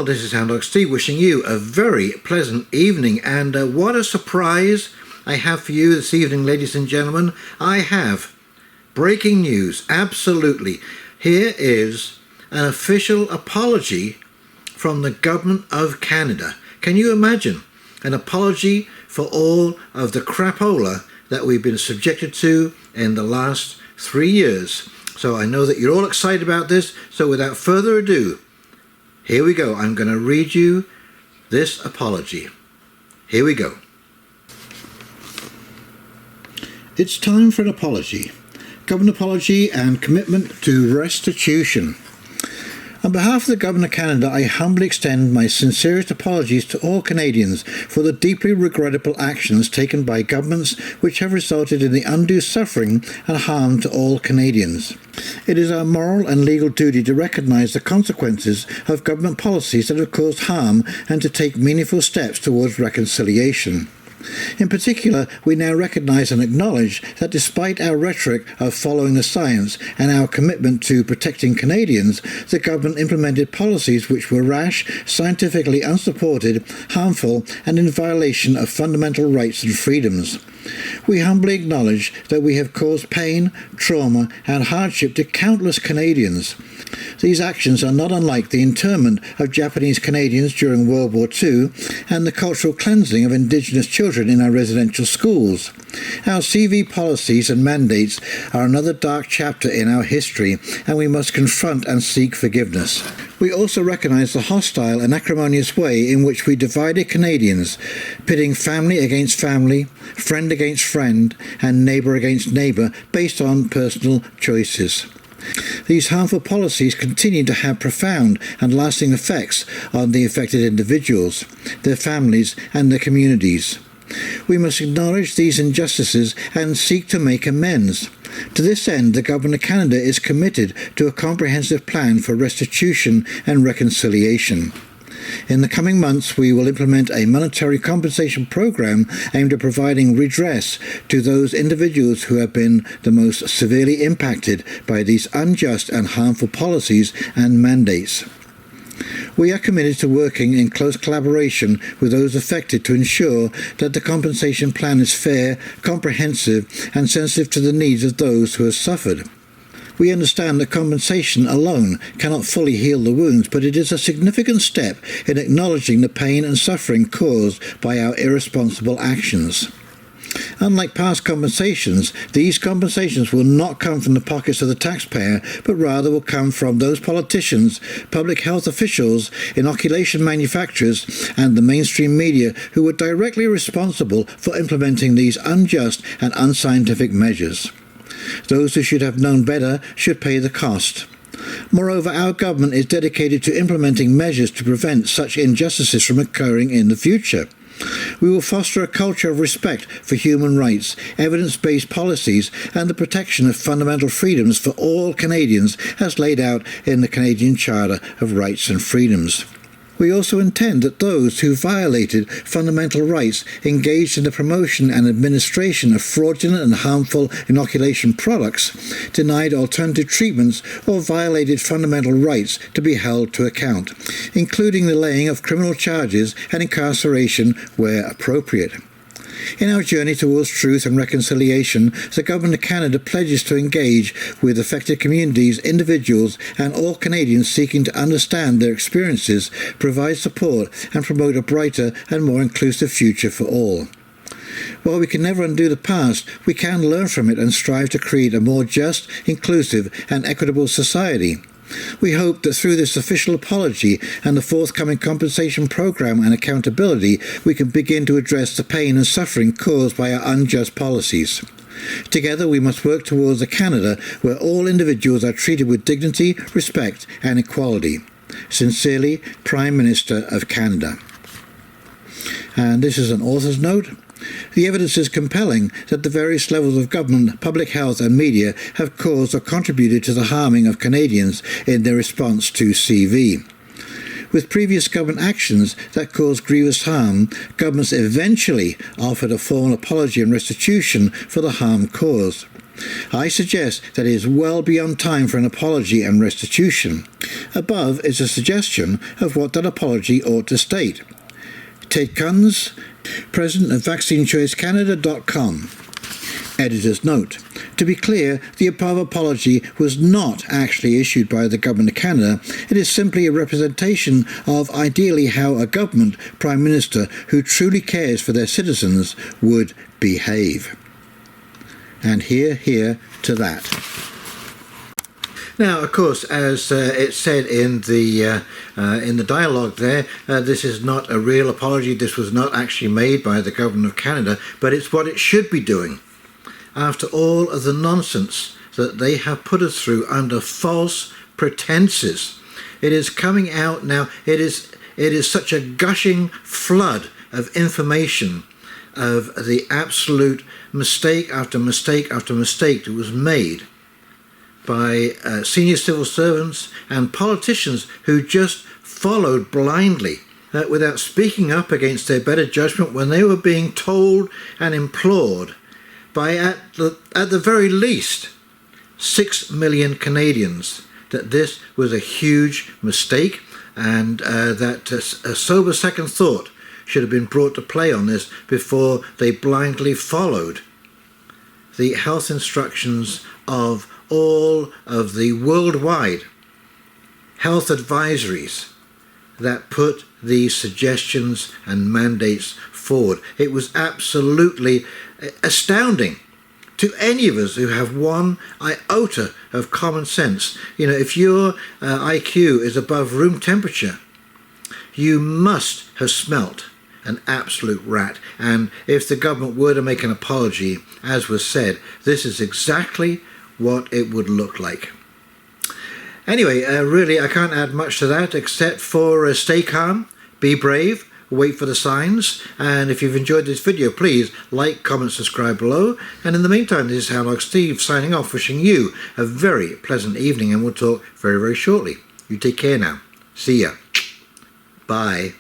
this is Houndog Steve wishing you a very pleasant evening, and what a surprise I have for you this evening, ladies and gentlemen. I have breaking news, absolutely. Here is an official apology from the government of Canada. Can you imagine? An apology for all of the crapola that we've been subjected to in the last 3 years. So I know that you're all excited about this, so without further ado, here we go. I'm going to read you this apology. Here we go. It's time for an apology. Government apology and commitment to restitution. On behalf of the Government of Canada, I humbly extend my sincerest apologies to all Canadians for the deeply regrettable actions taken by governments which have resulted in the undue suffering and harm to all Canadians. It is our moral and legal duty to recognise the consequences of government policies that have caused harm and to take meaningful steps towards reconciliation. In particular, we now recognise and acknowledge that despite our rhetoric of following the science and our commitment to protecting Canadians, the government implemented policies which were rash, scientifically unsupported, harmful, and in violation of fundamental rights and freedoms. We humbly acknowledge that we have caused pain, trauma, and hardship to countless Canadians. These actions are not unlike the internment of Japanese Canadians during World War II and the cultural cleansing of Indigenous children in our residential schools. Our CV policies and mandates are another dark chapter in our history, and we must confront and seek forgiveness. We also recognise the hostile and acrimonious way in which we divided Canadians, pitting family against family, friend against friend, and neighbour against neighbour based on personal choices. These harmful policies continue to have profound and lasting effects on the affected individuals, their families, and their communities. We must acknowledge these injustices and seek to make amends. To this end, the Government of Canada is committed to a comprehensive plan for restitution and reconciliation. In the coming months, we will implement a monetary compensation program aimed at providing redress to those individuals who have been the most severely impacted by these unjust and harmful policies and mandates. We are committed to working in close collaboration with those affected to ensure that the compensation plan is fair, comprehensive, and sensitive to the needs of those who have suffered. We understand that compensation alone cannot fully heal the wounds, but it is a significant step in acknowledging the pain and suffering caused by our irresponsible actions. Unlike past compensations, these compensations will not come from the pockets of the taxpayer, but rather will come from those politicians, public health officials, inoculation manufacturers, and the mainstream media who were directly responsible for implementing these unjust and unscientific measures. Those who should have known better should pay the cost. Moreover, our government is dedicated to implementing measures to prevent such injustices from occurring in the future. We will foster a culture of respect for human rights, evidence-based policies, and the protection of fundamental freedoms for all Canadians as laid out in the Canadian Charter of Rights and Freedoms. We also intend that those who violated fundamental rights, engaged in the promotion and administration of fraudulent and harmful inoculation products, denied alternative treatments, or violated fundamental rights to be held to account, including the laying of criminal charges and incarceration where appropriate. In our journey towards truth and reconciliation, the Government of Canada pledges to engage with affected communities, individuals, and all Canadians seeking to understand their experiences, provide support, and promote a brighter and more inclusive future for all. While we can never undo the past, we can learn from it and strive to create a more just, inclusive, and equitable society. We hope that through this official apology and the forthcoming compensation program and accountability, we can begin to address the pain and suffering caused by our unjust policies. Together, we must work towards a Canada where all individuals are treated with dignity, respect, and equality. Sincerely, Prime Minister of Canada. And this is an author's note. The evidence is compelling that the various levels of government, public health and media have caused or contributed to the harming of Canadians in their response to CV. With previous government actions that caused grievous harm, governments eventually offered a formal apology and restitution for the harm caused. I suggest that it is well beyond time for an apology and restitution. Above is a suggestion of what that apology ought to state. Ted Kunz, President of VaccineChoiceCanada.com. Editor's note. To be clear, the above apology was not actually issued by the Government of Canada. It is simply a representation of ideally how a government Prime Minister who truly cares for their citizens would behave. And hear to that. Now, of course, as it said in the dialogue there, this is not a real apology. This was not actually made by the Government of Canada, but it's what it should be doing. After all of the nonsense that they have put us through under false pretenses, it is coming out now. It is such a gushing flood of information of the absolute mistake after mistake after mistake that was made by senior civil servants and politicians who just followed blindly without speaking up against their better judgment when they were being told and implored by at the very least 6 million Canadians that this was a huge mistake, and that a sober second thought should have been brought to play on this before they blindly followed the health instructions of all of the worldwide health advisories that put these suggestions and mandates forward. It was absolutely astounding to any of us who have one iota of common sense. You know, if your IQ is above room temperature, you must have smelt an absolute rat. And if the government were to make an apology, as was said, this is exactly what it would look like. Anyway, really, I can't add much to that except for stay calm, be brave, wait for the signs, and if you've enjoyed this video, please like, comment, subscribe below. And in the meantime, this is Houndog Steve signing off, wishing you a very pleasant evening, and we'll talk very, very shortly. You take care now. See ya. Bye.